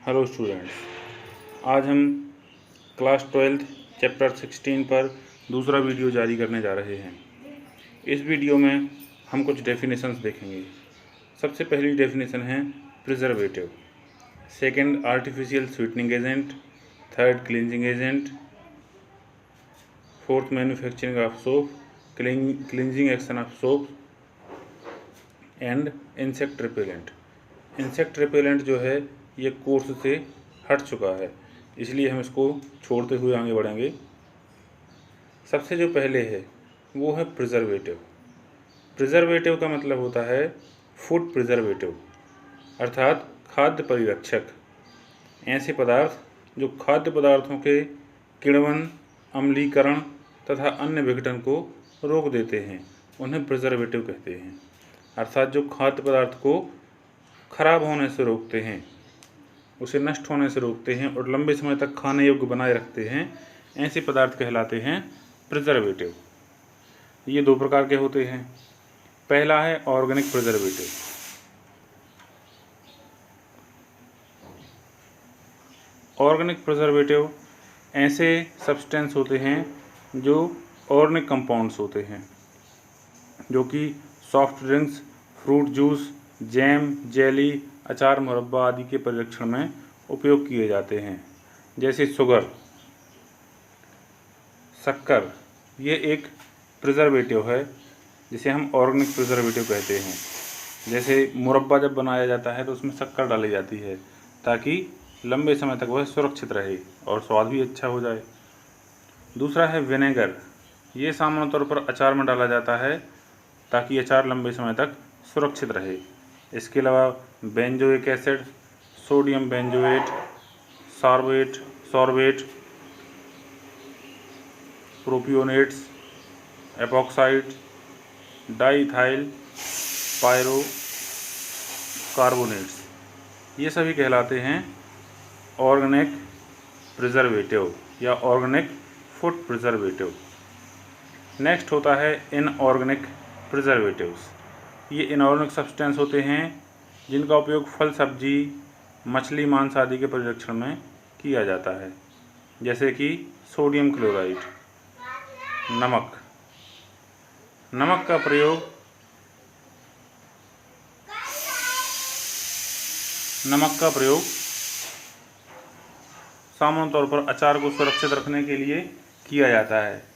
Hello students, आज हम class 12 chapter 16 पर दूसरा वीडियो जारी करने जा रहे हैं। इस वीडियो में हम कुछ डेफिनेशंस देखेंगे। सबसे पहली डेफिनेशन है preservative, second artificial sweetening agent, third cleansing agent, fourth manufacturing of soap, cleansing action of soap and insect repellent. Insect repellent जो है ये कोर्स से हट चुका है, इसलिए हम इसको छोड़ते हुए आगे बढ़ेंगे। सबसे जो पहले है वो है प्रिजर्वेटिव। प्रिजर्वेटिव का मतलब होता है फूड प्रिजर्वेटिव, अर्थात खाद्य परिरक्षक। ऐसे पदार्थ जो खाद्य पदार्थों के किण्वन, अम्लीकरण तथा अन्य विघटन को रोक देते हैं, उन्हें प्रिजर्वेटिव कहते हैं। अर्थात जो खाद्य पदार्थ को खराब होने से रोकते हैं, उसे नष्ट होने से रोकते हैं और लंबे समय तक खाने योग्य बनाए रखते हैं, ऐसे पदार्थ कहलाते हैं प्रिजर्वेटिव। ये दो प्रकार के होते हैं। पहला है ऑर्गेनिक प्रिजर्वेटिव। ऑर्गेनिक प्रिजर्वेटिव ऐसे सब्सटेंस होते हैं जो ऑर्गेनिक कंपाउंड्स होते हैं, जो कि soft drinks, fruit juice, jam, jelly, अचार, मुरब्बा आदि के परिरक्षण में उपयोग किए जाते हैं। जैसे शुगर, शक्कर, ये एक प्रिजर्वेटिव है जिसे हम ऑर्गेनिक प्रिजर्वेटिव कहते हैं। जैसे मुरब्बा जब बनाया जाता है तो उसमें शक्कर डाली जाती है ताकि लंबे समय तक वह सुरक्षित रहे और स्वाद भी अच्छा हो जाए। दूसरा है विनेगर। ये सामान्य तौर पर अचार में डाला जाता है ताकि अचार लंबे समय तक सुरक्षित रहे। इसके अलावा benzoic acid, sodium benzoate, sorbate, propionates, epoxide, diethyl pyrocarbonates, ये सभी कहलाते हैं ऑर्गेनिक प्रिजर्वेटिव या ऑर्गेनिक फूड प्रिजर्वेटिव। नेक्स्ट होता है इनऑर्गेनिक प्रिजर्वेटिव्स। ये इनऑर्गेनिक सब्सटेंस होते हैं जिनका उपयोग फल, सब्जी, मछली, मांस आदि के परिरक्षण में किया जाता है। जैसे कि सोडियम क्लोराइड, नमक का प्रयोग सामान्य तौर पर अचार को सुरक्षित रखने के लिए किया जाता है।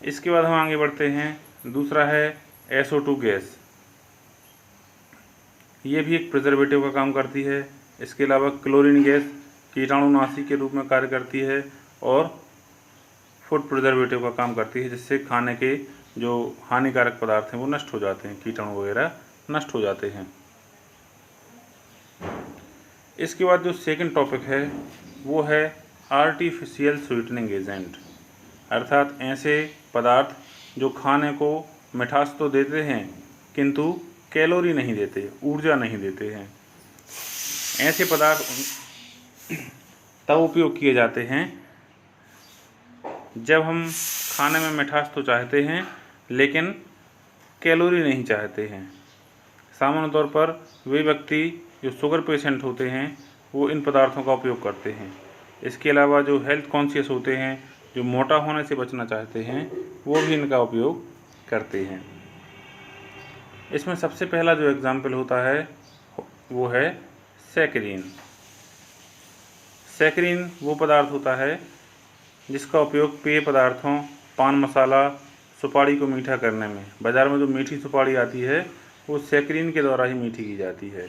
इसके बाद हम आगे बढ़ते हैं। दूसरा है SO2 गैस। ये भी एक प्रिजर्वेटिव का काम करती है। इसके अलावा क्लोरीन गैस कीटाणुनाशी के रूप में कार्य करती है और फूड प्रिजर्वेटिव का काम करती है, जिससे खाने के जो हानिकारक पदार्थ हैं वो नष्ट हो जाते हैं, कीटाणु वगैरह नष्ट हो जाते हैं। इसके बाद जो सेकंड टॉपिक है वो है आर्टिफिशियल स्वीटनिंग एजेंट, अर्थात ऐसे पदार्थ जो खाने को मिठास तो देते हैं किंतु कैलोरी नहीं देते, ऊर्जा नहीं देते हैं। ऐसे पदार्थ तब उपयोग किए जाते हैं जब हम खाने में मिठास तो चाहते हैं लेकिन कैलोरी नहीं चाहते हैं। सामान्य तौर पर वे व्यक्ति जो शुगर पेशेंट होते हैं वो इन पदार्थों का उपयोग करते हैं। इसके अलावा जो हेल्थ कॉन्शियस होते हैं, जो मोटा होने से बचना चाहते हैं, वो भी इनका उपयोग करते हैं। इसमें सबसे पहला जो एग्जाम्पल होता है वो है सैकरीन। सैकरीन वो पदार्थ होता है जिसका उपयोग पेय पदार्थों, पान मसाला, सुपारी को मीठा करने में, बाज़ार में जो मीठी सुपारी आती है वो सैकरीन के द्वारा ही मीठी की जाती है।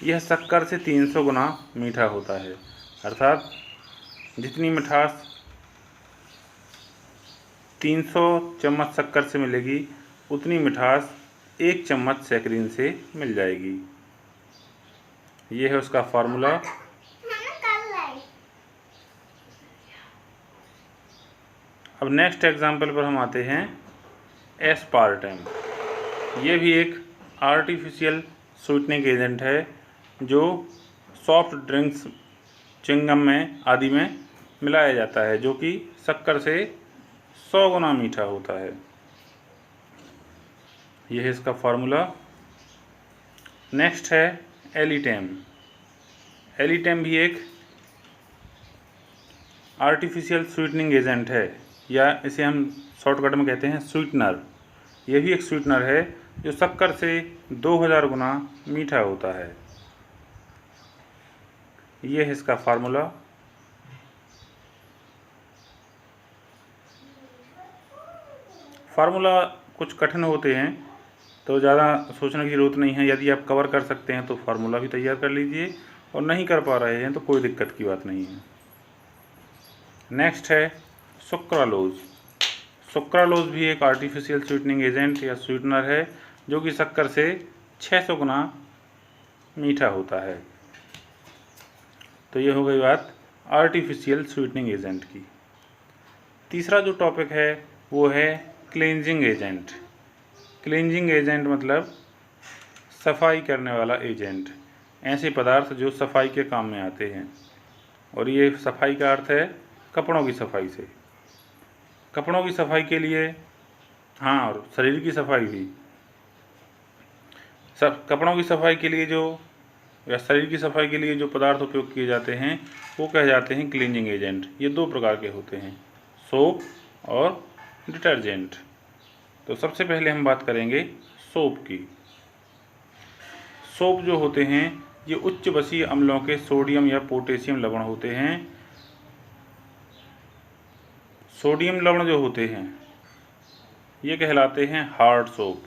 यह शक्कर से 300 गुना मीठा होता है, अर्थात जितनी मिठास 300 चम्मच शक्कर से मिलेगी उतनी मिठास 1 चम्मच सैकरीन से मिल जाएगी। ये है उसका फार्मूला। अब नेक्स्ट एग्जाम्पल पर हम आते हैं एस्पार्टम। ये भी एक आर्टिफिशियल स्वीटनिंग एजेंट है जो सॉफ्ट ड्रिंक्स, च्युइंगम में आदि में मिलाया जाता है, जो कि शक्कर से 100 गुना मीठा होता है। यह है इसका फार्मूला नेक्स्ट है एलिटेम। एलिटेम भी एक आर्टिफिशियल स्वीटनिंग एजेंट है, या इसे हम शॉर्टकट में कहते हैं स्वीटनर। यह भी एक स्वीटनर है जो शक्कर से 2000 गुना मीठा होता है। ये है इसका फार्मूला। फार्मूला कुछ कठिन होते हैं तो ज़्यादा सोचने की ज़रूरत नहीं है। यदि आप कवर कर सकते हैं तो फार्मूला भी तैयार कर लीजिए, और नहीं कर पा रहे हैं तो कोई दिक्कत की बात नहीं है। नेक्स्ट है सुक्रालोज। सुक्रालोज भी एक आर्टिफिशियल स्वीटनिंग एजेंट या स्वीटनर है जो कि शक्कर से 600 गुना मीठा होता है। तो ये हो गई बात आर्टिफिशियल स्वीटनिंग एजेंट की। तीसरा जो टॉपिक है वो है क्लींजिंग एजेंट। क्लींजिंग एजेंट मतलब सफाई करने वाला एजेंट, ऐसे पदार्थ जो सफाई के काम में आते हैं। और ये सफाई का अर्थ है कपड़ों की सफाई से। कपड़ों की सफाई के लिए, हाँ, और शरीर की सफाई भी। सब कपड़ों की सफाई के लिए जो, या शरीर की सफाई के लिए जो पदार्थ उपयोग किए जाते हैं वो कहे जाते हैं क्लींजिंग एजेंट। ये दो प्रकार के होते हैं, सोप और डिटर्जेंट। तो सबसे पहले हम बात करेंगे सोप की। सोप जो होते हैं ये उच्च बसीय अम्लों के सोडियम या पोटेशियम लवण होते हैं। सोडियम लवण जो होते हैं ये कहलाते हैं हार्ड सोप,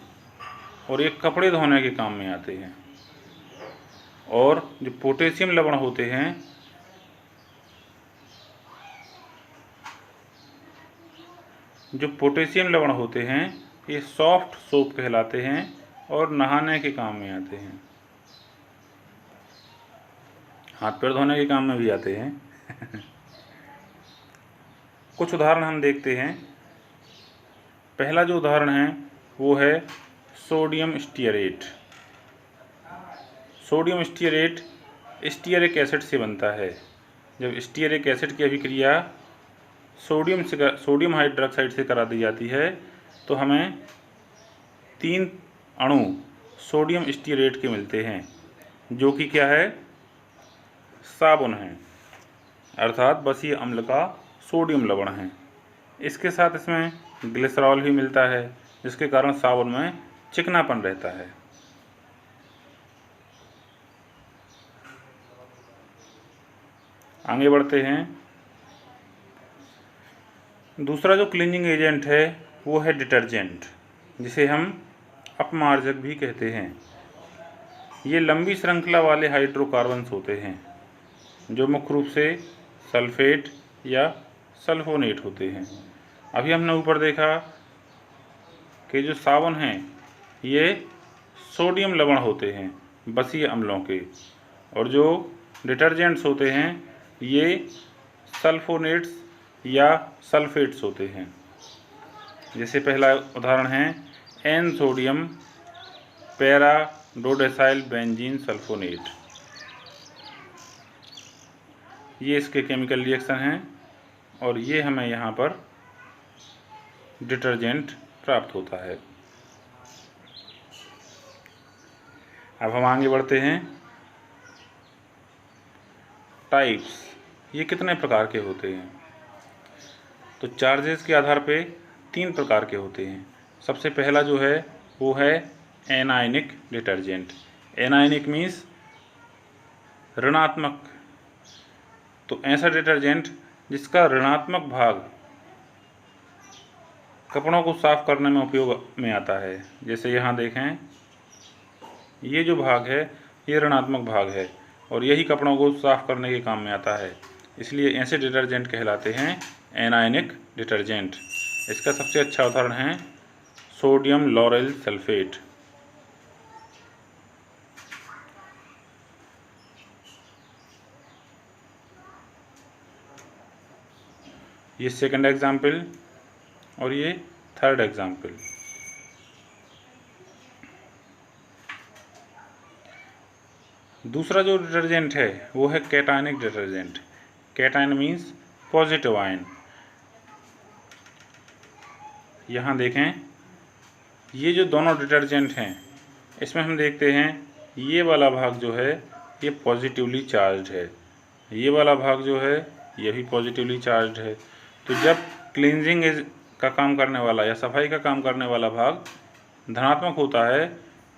और ये कपड़े धोने के काम में आते हैं। और जो पोटेशियम लवण होते हैं ये सॉफ्ट सोप कहलाते हैं और नहाने के काम में आते हैं, हाथ पैर धोने के काम में भी आते हैं। कुछ उदाहरण हम देखते हैं। पहला जो उदाहरण है वो है sodium stearate. Sodium stearate stearic acid से बनता है। जब स्टीयरिक एसिड की अभिक्रिया सोडियम हाइड्रोक्साइड से करा दी जाती है तो हमें 3 अणु सोडियम स्टीयरेट के मिलते हैं, जो कि क्या है, साबुन है, अर्थात बसीय अम्ल का सोडियम लवण है। इसके साथ इसमें ग्लिसरॉल भी मिलता है, जिसके कारण साबुन में चिकनापन रहता है। आगे बढ़ते हैं। दूसरा जो क्लीनिंग एजेंट है वो है डिटर्जेंट, जिसे हम अपमार्जक भी कहते हैं। ये लंबी श्रृंखला वाले हाइड्रोकार्बन्स होते हैं जो मुख्य रूप से सल्फेट या सल्फोनेट होते हैं। अभी हमने ऊपर देखा कि जो साबुन हैं ये सोडियम लवण होते हैं बसीय अम्लों के, और जो डिटर्जेंट्स होते हैं ये सल्फोनेट्स या सल्फेट्स होते हैं। जैसे पहला उदाहरण है an sodium para dodecyl benzene sulphonate. ये इसके केमिकल रिएक्शन हैं और ये हमें यहाँ पर डिटर्जेंट प्राप्त होता है। अब हम आगे बढ़ते हैं। टाइप्स, ये कितने प्रकार के होते हैं? तो चार्जेस के आधार पे 3 प्रकार के होते हैं। सबसे पहला जो है वो है एनायनिक डिटर्जेंट। एनायनिक मीन्स ऋणात्मक। तो ऐसा डिटर्जेंट जिसका ऋणात्मक भाग कपड़ों को साफ करने में उपयोग में आता है। जैसे यहाँ देखें, ये जो भाग है ये ऋणात्मक भाग है और यही कपड़ों को साफ करने के काम में आता है, इसलिए ऐसे डिटर्जेंट कहलाते हैं एनायनिक डिटर्जेंट। इसका सबसे अच्छा उदाहरण है सोडियम लॉरेल सल्फेट। ये सेकंड एग्जाम्पल और ये थर्ड एग्जाम्पल। दूसरा जो डिटर्जेंट है वो है cationic detergent. Cation means positive ion. यहाँ देखें, ये जो दोनों डिटर्जेंट हैं इसमें हम देखते हैं ये वाला भाग जो है ये पॉजिटिवली चार्ज है, ये वाला भाग जो है ये भी पॉजिटिवली चार्ज है। तो जब क्लींजिंग का काम करने वाला या सफाई का काम करने वाला भाग धनात्मक होता है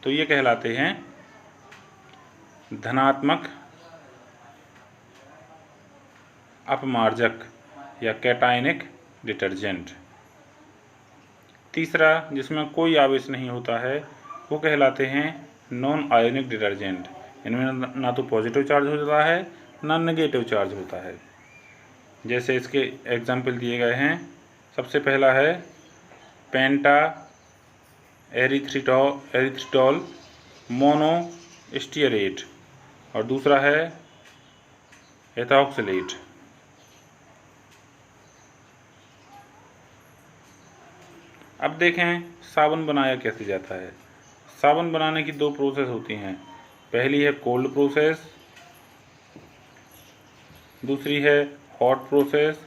तो ये कहलाते हैं धनात्मक अपमार्जक या कैटायनिक डिटर्जेंट। तीसरा, जिसमें कोई आवेश नहीं होता है, वो कहलाते हैं नॉन आयोनिक डिटर्जेंट। इनमें ना तो पॉजिटिव चार्ज होता है ना नेगेटिव चार्ज होता है। जैसे इसके एग्जाम्पल दिए गए हैं। सबसे पहला है पेंटा एरिथ्रिटॉल मोनोस्टीयरेट और दूसरा है एथॉक्सिलेट। अब देखें साबुन बनाया कैसे जाता है। साबुन बनाने की दो प्रोसेस होती हैं। पहली है कोल्ड प्रोसेस, दूसरी है हॉट प्रोसेस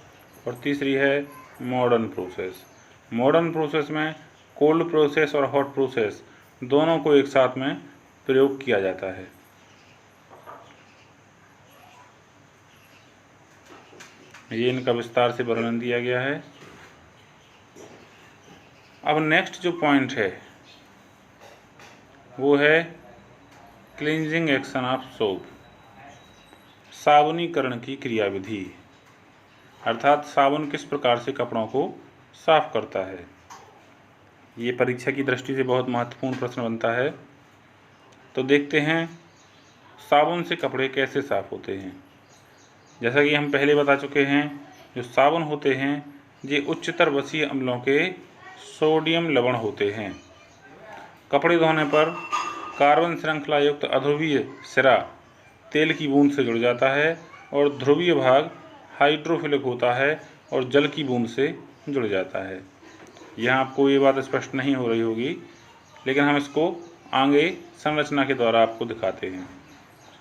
और तीसरी है मॉडर्न प्रोसेस। मॉडर्न प्रोसेस में कोल्ड प्रोसेस और हॉट प्रोसेस दोनों को एक साथ में प्रयोग किया जाता है। ये इनका विस्तार से वर्णन दिया गया है। अब नेक्स्ट जो पॉइंट है वो है क्लींजिंग एक्शन ऑफ सोप, साबुनीकरण की क्रियाविधि, अर्थात साबुन किस प्रकार से कपड़ों को साफ करता है। ये परीक्षा की दृष्टि से बहुत महत्वपूर्ण प्रश्न बनता है। तो देखते हैं साबुन से कपड़े कैसे साफ होते हैं। जैसा कि हम पहले बता चुके हैं, जो साबुन होते हैं ये उच्चतर वसीय अम्लों के सोडियम लवण होते हैं। कपड़े धोने पर कार्बन श्रृंखला युक्त अध्रुवीय सिरा तेल की बूंद से जुड़ जाता है और ध्रुवीय भाग हाइड्रोफिलिक होता है और जल की बूंद से जुड़ जाता है। यहाँ आपको ये बात स्पष्ट नहीं हो रही होगी, लेकिन हम इसको आगे संरचना के द्वारा आपको दिखाते हैं।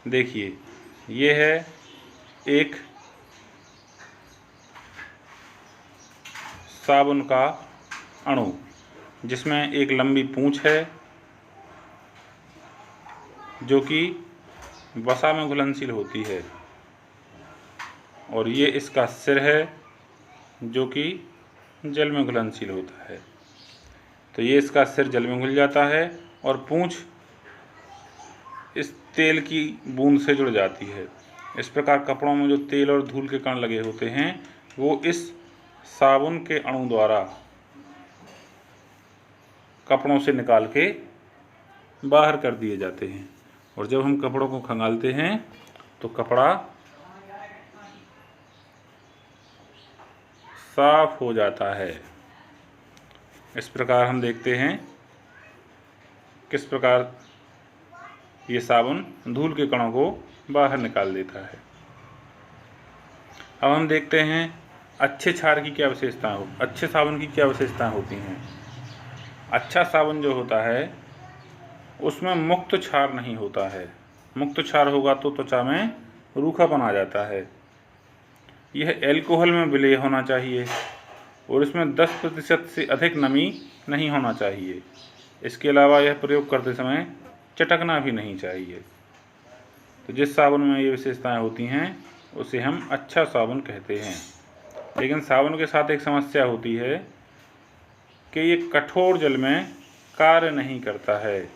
देखिए, ये है एक साबुन का अणु जिसमें एक लंबी पूंछ है जो कि वसा में घुलनशील होती है, और ये इसका सिर है जो कि जल में घुलनशील होता है। तो ये इसका सिर जल में घुल जाता है और पूंछ इस तेल की बूंद से जुड़ जाती है। इस प्रकार कपड़ों में जो तेल और धूल के कण लगे होते हैं वो इस साबुन के अणु द्वारा कपड़ों से निकाल के बाहर कर दिए जाते हैं, और जब हम कपड़ों को खंगालते हैं तो कपड़ा साफ हो जाता है। इस प्रकार हम देखते हैं किस प्रकार ये साबुन धूल के कणों को बाहर निकाल देता है। अब हम देखते हैं अच्छे क्षार की क्या विशेषताएं हो, अच्छे साबुन की क्या विशेषताएं होती हैं। अच्छा साबुन जो होता है उसमें मुक्त क्षार नहीं होता है। मुक्त क्षार होगा तो त्वचा में रूखापन आ जाता है। यह एल्कोहल में विलेय होना चाहिए और इसमें 10% से अधिक नमी नहीं होना चाहिए। इसके अलावा यह प्रयोग करते समय चटकना भी नहीं चाहिए। तो जिस साबुन में ये विशेषताएं होती हैं उसे हम अच्छा साबुन कहते हैं। लेकिन साबुन के साथ एक समस्या होती है कि ये कठोर जल में कार्य नहीं करता है,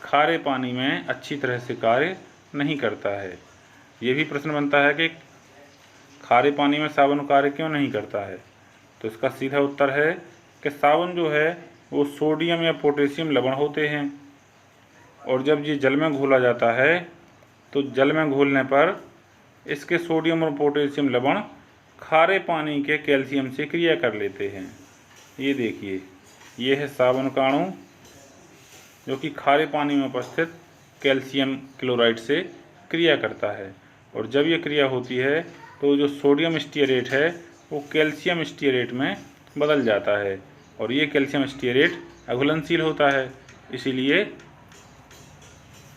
खारे पानी में अच्छी तरह से कार्य नहीं करता है। ये भी प्रश्न बनता है कि खारे पानी में साबुन कार्य क्यों नहीं करता है। तो इसका सीधा उत्तर है कि साबुन जो है वो सोडियम या पोटेशियम लवण होते हैं, और जब ये जल में घोला जाता है तो जल में घोलने पर इसके सोडियम और पोटेशियम लवण खारे पानी के कैल्शियम से क्रिया कर लेते हैं। ये देखिए, ये है साबुन का अणु जो कि खारे पानी में उपस्थित कैल्शियम क्लोराइड से क्रिया करता है, और जब ये क्रिया होती है तो जो सोडियम स्टीयरेट है वो कैल्शियम स्टीयरेट में बदल जाता है, और ये कैल्शियम स्टीयरेट अघुलनशील होता है, इसीलिए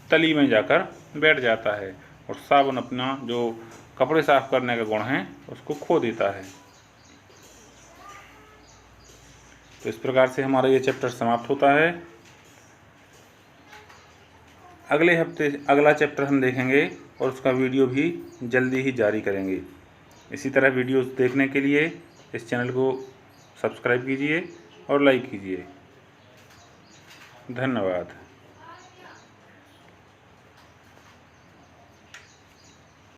तली में जाकर बैठ जाता है और साबुन अपना जो कपड़े साफ करने का गुण है उसको खो देता है। तो इस प्रकार से हमारा ये चैप्टर समाप्त होता है। अगले हफ्ते अगला चैप्टर हम देखेंगे और उसका वीडियो भी जल्दी ही जारी करेंगे। इसी तरह वीडियोस देखने के लिए इस चैनल को सब्सक्राइब कीजिए और लाइक कीजिए। धन्यवाद।